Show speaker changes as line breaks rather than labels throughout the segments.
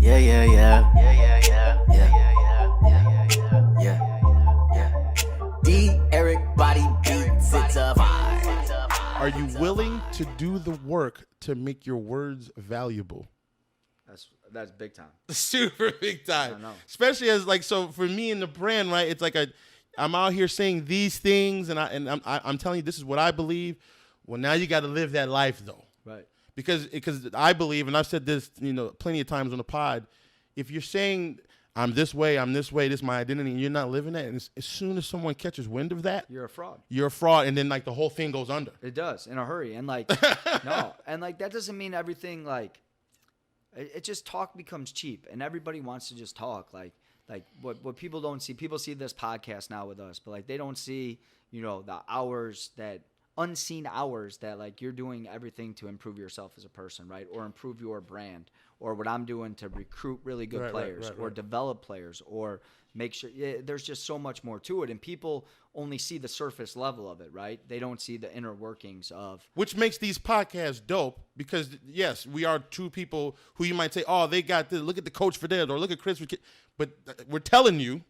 Yeah, yeah, yeah. Yeah, yeah, yeah. Yeah, yeah, yeah. Yeah, yeah, yeah. D. Eric Body Beats. It's a vibe.
Are you willing to do the work to make your words valuable?
That's big time.
Super big time.
I know.
Especially as so for me in the brand, right? It's like I'm out here saying these things, and I'm telling you this is what I believe. Well, now you got to live that life though,
Right?
because I believe, and I've said this plenty of times on the pod. If you're saying I'm this way, this is my identity, and you're not living that, and as soon as someone catches wind of that,
You're a fraud.
you're a fraud, and then the whole thing goes under.
It does in a hurry, and no, and that doesn't mean everything it just talk becomes cheap, and everybody wants to just talk like what people don't see. People see this podcast now with us, but they don't see the hours that unseen hours that you're doing everything to improve yourself as a person, right? Or improve your brand, or what I'm doing to recruit really good players, or develop players, or make sure there's just so much more to it. And people only see the surface level of it, right? They don't see the inner workings of.
Which makes these podcasts dope because, yes, we are two people who you might say, oh, they got this. Look at the coach for this, or look at Chris for but we're telling you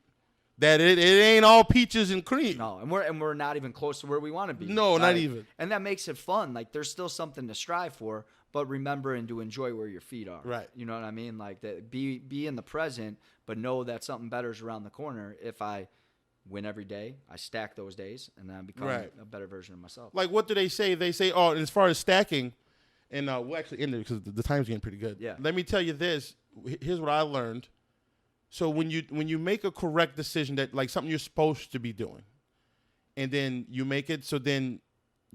that it ain't all peaches and cream.
No, and we're not even close to where we want to be.
No, not even.
And that makes it fun. There's still something to strive for, but remember and to enjoy where your feet are.
Right.
You know what I mean? Be in the present, but know that something better is around the corner. If I win every day, I stack those days, and then I become a better version of myself.
What do they say? They say, oh, as far as stacking, and we'll actually end it because the time's getting pretty good.
Yeah.
Let me tell you this. Here's what I learned. So when you make a correct decision that something you're supposed to be doing, and then you make it, so then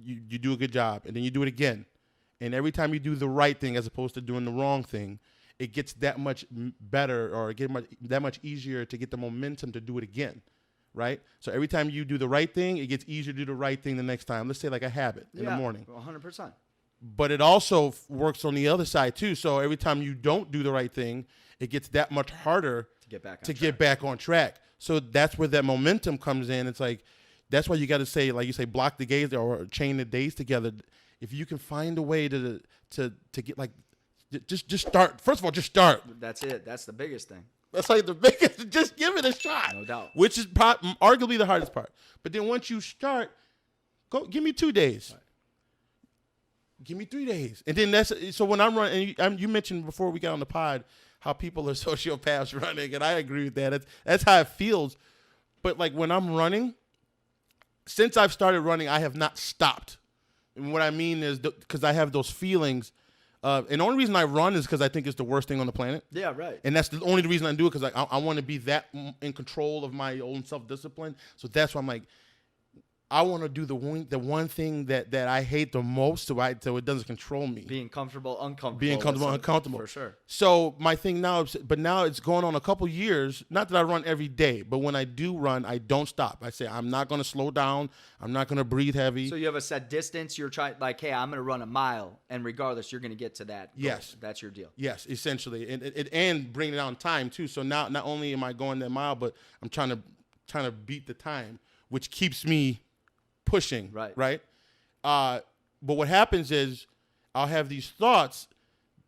you do a good job, and then you do it again, and every time you do the right thing as opposed to doing the wrong thing, it gets that much better, or that much easier to get the momentum to do it again, right? So every time you do the right thing, it gets easier to do the right thing the next time. Let's say a habit in the morning.
100%.
But it also works on the other side too. So every time you don't do the right thing, it gets that much harder get back on track. So that's where that momentum comes in. It's that's why you got to say, you say, block the days or chain the days together. If you can find a way to get just start. First of all, just start.
That's it. That's the biggest thing.
That's the biggest. Just give it a shot.
No doubt.
Which is arguably the hardest part. But then once you start, give me 2 days. Right. Give me 3 days. And then so when I'm running, and you mentioned before we got on the pod how people are sociopaths running, and I agree with that. That's how it feels. But when I'm running, since I've started running, I have not stopped. And what I mean is because I have those feelings. And the only reason I run is because I think it's the worst thing on the planet.
Yeah, right.
And that's the only reason I do it, because I want to be that in control of my own self-discipline. So that's why I'm I want to do the one thing that I hate the most, so it doesn't control me.
Being comfortable, uncomfortable.
Being comfortable, uncomfortable.
For sure.
So my thing now, now it's going on a couple years. Not that I run every day, but when I do run, I don't stop. I say I'm not going to slow down. I'm not going to breathe heavy.
So you have a set distance. You're trying, hey, I'm going to run a mile, and regardless, you're going to get to that goal.
Yes,
that's your deal.
Yes, essentially, and bring it down time too. So now not only am I going that mile, but I'm trying to beat the time, which keeps me pushing, right? But what happens is I'll have these thoughts,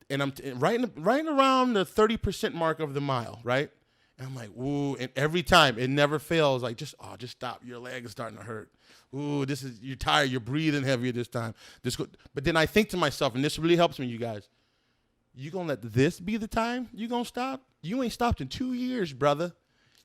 and I'm right around the 30% mark of the mile, right? And I'm like, ooh, and every time it never fails. Just stop. Your leg is starting to hurt. Ooh, you're tired. You're breathing heavier this time. But then I think to myself, and this really helps me, you guys. You gonna let this be the time you gonna stop? You ain't stopped in 2 years, brother.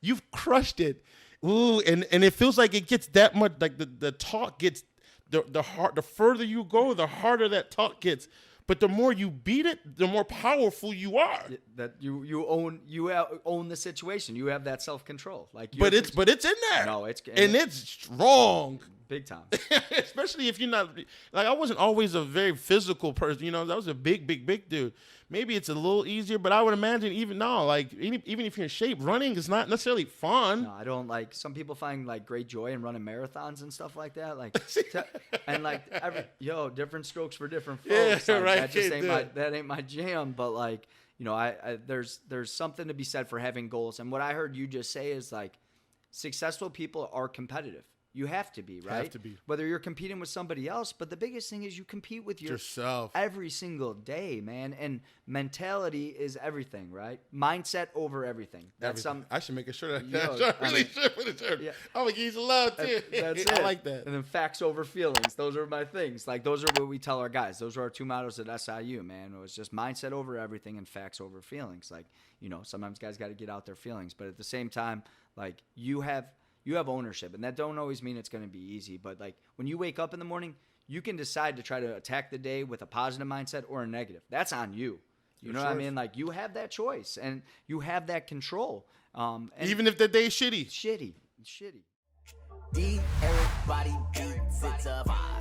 You've crushed it. Ooh, and it feels like it gets that much, the talk gets, the further you go, the harder that talk gets. But the more you beat it, the more powerful you are.
That you own the situation. You have that self-control.
But it's in there.
No,
it's strong.
Big time.
Especially if you're not, I wasn't always a very physical person. I was a big dude. Maybe it's a little easier, but I would imagine even now, even if you're in shape, running is not necessarily fun.
No, I don't some people find great joy in running marathons and stuff like that. Different strokes for different folks.
Yeah, right.
That just ain't my jam. But there's something to be said for having goals. And what I heard you just say is successful people are competitive. You have to be, right?
Have to be.
Whether you're competing with somebody else, but the biggest thing is you compete with
yourself
every single day, man. And mentality is everything, right? Mindset over everything. That's something.
I should make a shirt. Should put a shirt. Yeah. I'm gonna give you some love too.
That's it.
I like that.
And then facts over feelings. Those are my things. Like those are what we tell our guys. Those are our 2 mottos at SIU, man. It was just mindset over everything and facts over feelings. Like, you know, sometimes guys got to get out their feelings, but at the same time, like you have ownership, and that don't always mean it's going to be easy. But like when you wake up in the morning, you can decide to try to attack the day with a positive mindset or a negative. That's on you. You know what I mean? Like you have that choice and you have that control. And
even if the day's shitty.
Shitty.
The Eric Body Beats, it's a vibe.